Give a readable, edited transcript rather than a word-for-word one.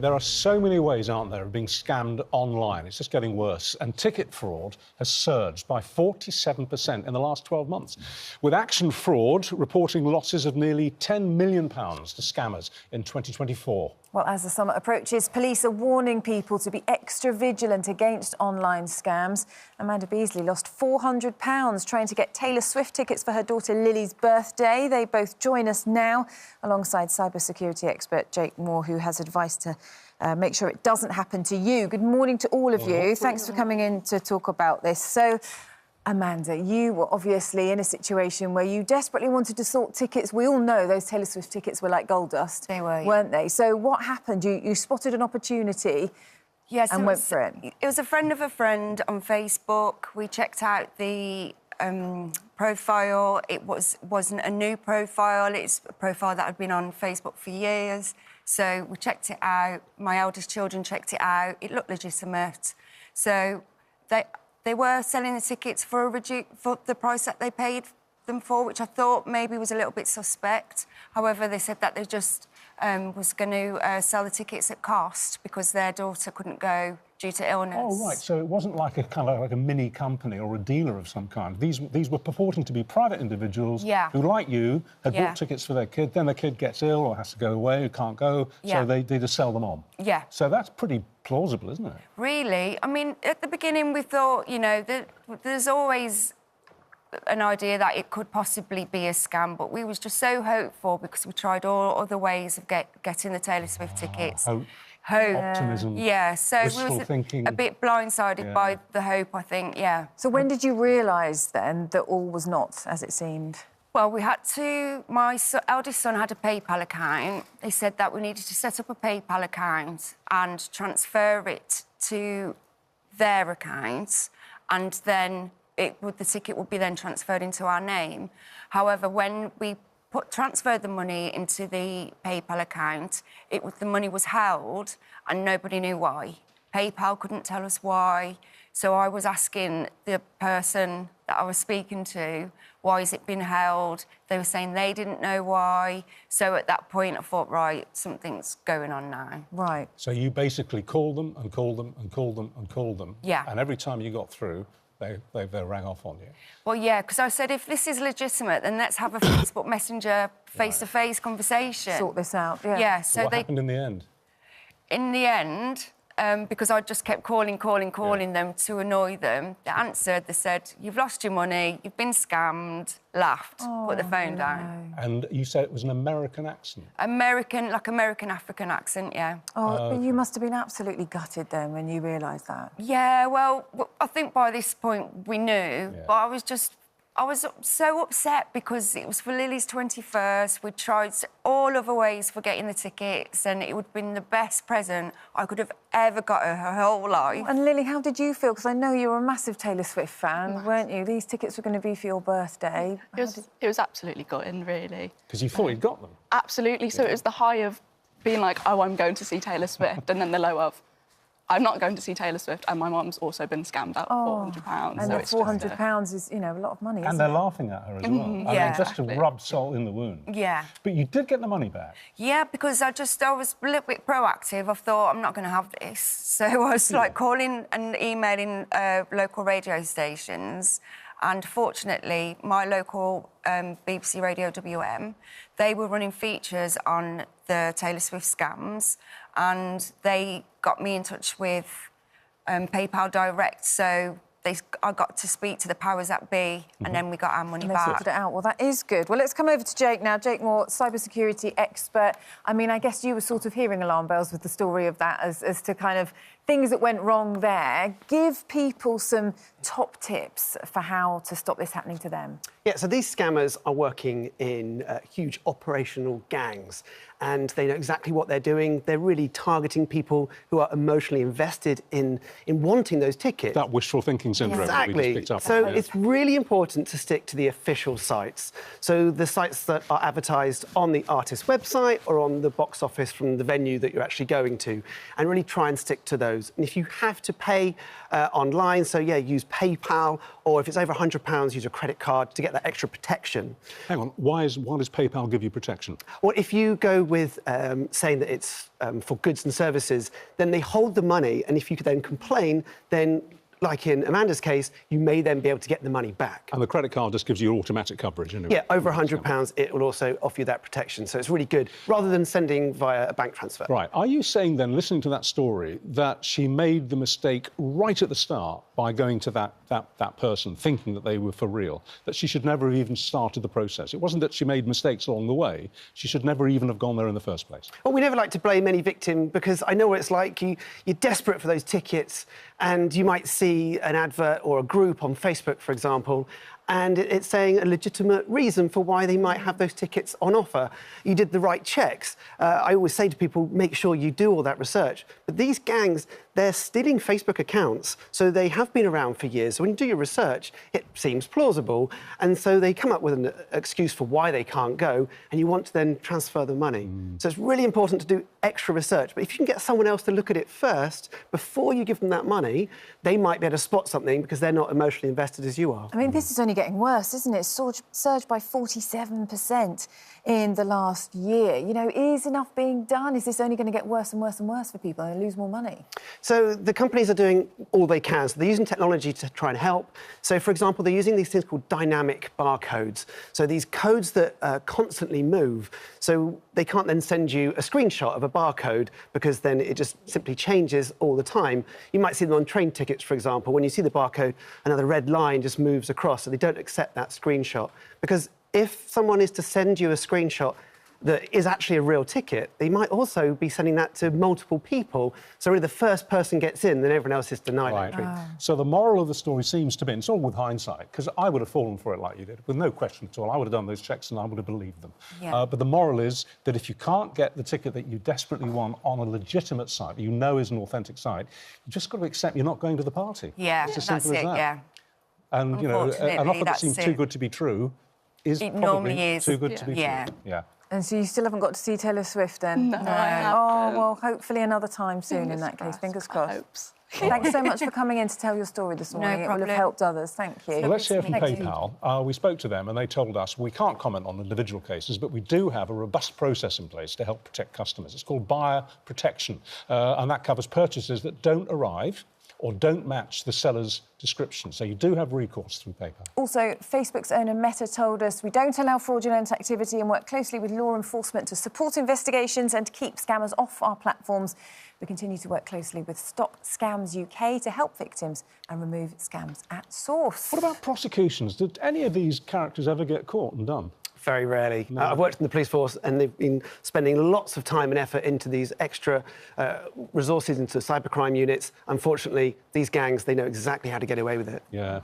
there are so many ways, aren't there, of being scammed online. It's just getting worse. And ticket fraud has surged by 47% in the last 12 months, with Action Fraud reporting losses of nearly £10 million to scammers in 2024. Well, as the summer approaches, police are warning people to be extra vigilant against online scams. Amanda Beasley lost £400 trying to get Taylor Swift tickets for her daughter Lily's birthday. They both join us now, alongside cybersecurity expert Jake Moore, who has advice to make sure it doesn't happen to you. Good morning to all of you. Thanks for coming in to talk about this. So, Amanda, you were obviously in a situation where you desperately wanted to sort tickets. We all know those Taylor Swift tickets were like gold dust. They were, weren't they? So what happened? You spotted an opportunity and went for it. It was a friend of a friend on Facebook. We checked out the profile. It wasn't a new profile. It's a profile that had been on Facebook for years. So we checked it out. My eldest children checked it out. It looked legitimate. So they were selling the tickets for the price that they paid them for, which I thought maybe was a little bit suspect. However, they said that they just was going to sell the tickets at cost because their daughter couldn't go due to illness. Oh, right. So it wasn't like a kind of like a mini company or a dealer of some kind. These were purporting to be private individuals who, like you, had bought tickets for their kid. Then the kid gets ill or has to go away, or can't go, so they just sell them on. Yeah. So that's pretty plausible, isn't it? Really? I mean, at the beginning we thought, you know, that there's always an idea that it could possibly be a scam, but we was just so hopeful because we tried all other ways of getting the Taylor Swift tickets. Hope. Optimism. Yeah, so we was a bit blindsided by the hope, I think, So when did you realise, then, that all was not as it seemed? Well, we had to... My eldest son had a PayPal account. They said that we needed to set up a PayPal account and transfer it to their accounts, and then the ticket would be then transferred into our name. However, when we transferred the money into the PayPal account, the money was held and nobody knew why. PayPal couldn't tell us why. So I was asking the person that I was speaking to, why has it been held? They were saying they didn't know why. So at that point, I thought, right, something's going on now. Right. So you basically called them and called them and called them and called them. Yeah. And every time you got through, they rang off on you. Well, yeah, because I said, if this is legitimate, then let's have a Facebook Messenger face-to-face conversation. Sort this out, yeah. Yeah, so what happened in the end? In the end, because I just kept calling them to annoy them, they answered, they said, you've lost your money, you've been scammed, laughed, put the phone down. And you said it was an American accent? American-African accent, yeah. Oh, you must have been absolutely gutted then when you realised that. Yeah, well, I think by this point we knew, but I was so upset because it was for Lily's 21st. We tried all other ways for getting the tickets, and it would have been the best present I could have ever got her whole life. And Lily, how did you feel? Because I know you were a massive Taylor Swift fan, weren't you? These tickets were going to be for your birthday. It was absolutely gutting, really. Because you thought you'd got them? Absolutely. So it was the high of being like, oh, I'm going to see Taylor Swift, and then the low of, I'm not going to see Taylor Swift, and my mum's also been scammed out of £400. And so £400 is, you know, a lot of money, and they're laughing at her as well. I mean, just to rub salt in the wound. Yeah. But you did get the money back. Yeah, because I was a little bit proactive. I thought, I'm not going to have this. So I was, like, calling and emailing local radio stations. And fortunately, my local BBC Radio WM, they were running features on the Taylor Swift scams, and they got me in touch with PayPal Direct, so I got to speak to the powers that be, and then we got our money back. They sorted it out. Well, that is good. Well, let's come over to Jake now. Jake Moore, cybersecurity expert. I mean, I guess you were sort of hearing alarm bells with the story of that as to kind of things that went wrong there. Give people some top tips for how to stop this happening to them. Yeah, so these scammers are working in huge operational gangs, and they know exactly what they're doing. They're really targeting people who are emotionally invested in wanting those tickets. That wishful thinking syndrome. Exactly. That we just picked up So on. it's really important to stick to the official sites. So the sites that are advertised on the artist's website or on the box office from the venue that you're actually going to, and really try and stick to those. And if you have to pay online, so yeah, use PayPal, or if it's over £100, use a credit card to get that extra protection. Hang on, why does PayPal give you protection? Well, if you go with saying that it's for goods and services, then they hold the money, and if you could then complain, then, like in Amanda's case, you may then be able to get the money back. And the credit card just gives you automatic coverage, anyway. Yeah, over £100, it will also offer you that protection. So it's really good, rather than sending via a bank transfer. Right. Are you saying then, listening to that story, that she made the mistake right at the start by going to that person, thinking that they were for real, that she should never have even started the process? It wasn't that she made mistakes along the way. She should never even have gone there in the first place. Well, we never like to blame any victim, because I know what it's like. You're desperate for those tickets, and you might see an advert or a group on Facebook, for example, and it's saying a legitimate reason for why they might have those tickets on offer. You did the right checks. I always say to people, make sure you do all that research. But these gangs, they're stealing Facebook accounts, so they have been around for years. So when you do your research, it seems plausible, and so they come up with an excuse for why they can't go, and you want to then transfer the money. So it's really important to do extra research. But if you can get someone else to look at it first, before you give them that money, they might be able to spot something because they're not emotionally invested as you are. I mean, this is only getting worse, isn't it? It's surged by 47% in the last year. You know, is enough being done? Is this only going to get worse and worse and worse for people and lose more money? So the companies are doing all they can. So they're using technology to try and help. So, for example, they're using these things called dynamic barcodes. So these codes that constantly move. So they can't then send you a screenshot of a barcode, because then it just simply changes all the time. You might see them on train tickets, for example. When you see the barcode, another red line just moves across, so they don't accept that screenshot. Because if someone is to send you a screenshot that is actually a real ticket, they might also be sending that to multiple people. So really the first person gets in, then everyone else is denied entry. So the moral of the story seems to be, and it's all with hindsight, because I would have fallen for it like you did, with no question at all. I would have done those checks and I would have believed them. Yeah. But the moral is that if you can't get the ticket that you desperately want on a legitimate site, you know is an authentic site, you've just got to accept you're not going to the party. Yeah, it's as that's simple as it, that. yeah. And, you know, an Unfortunately, offer that that's seems it. too good to be true is It probably normally is. too good to be Yeah. true. Yeah. And so you still haven't got to see Taylor Swift then? No, I Oh, haven't. well, hopefully another time soon in that case. Fingers crossed. Thanks so much for coming in to tell your story this morning. It will have helped others. Thank you. Well, let's hear from Thank you. PayPal. We spoke to them and they told us we can't comment on individual cases, but we do have a robust process in place to help protect customers. It's called buyer protection, and that covers purchases that don't arrive or don't match the seller's description. So you do have recourse through PayPal. Also, Facebook's owner Meta told us we don't allow fraudulent activity and work closely with law enforcement to support investigations and to keep scammers off our platforms. We continue to work closely with Stop Scams UK to help victims and remove scams at source. What about prosecutions? Did any of these characters ever get caught and done? Very rarely. I've worked in the police force, and they've been spending lots of time and effort into these extra resources into cybercrime units. Unfortunately, these gangs, they know exactly how to get away with it. Yeah.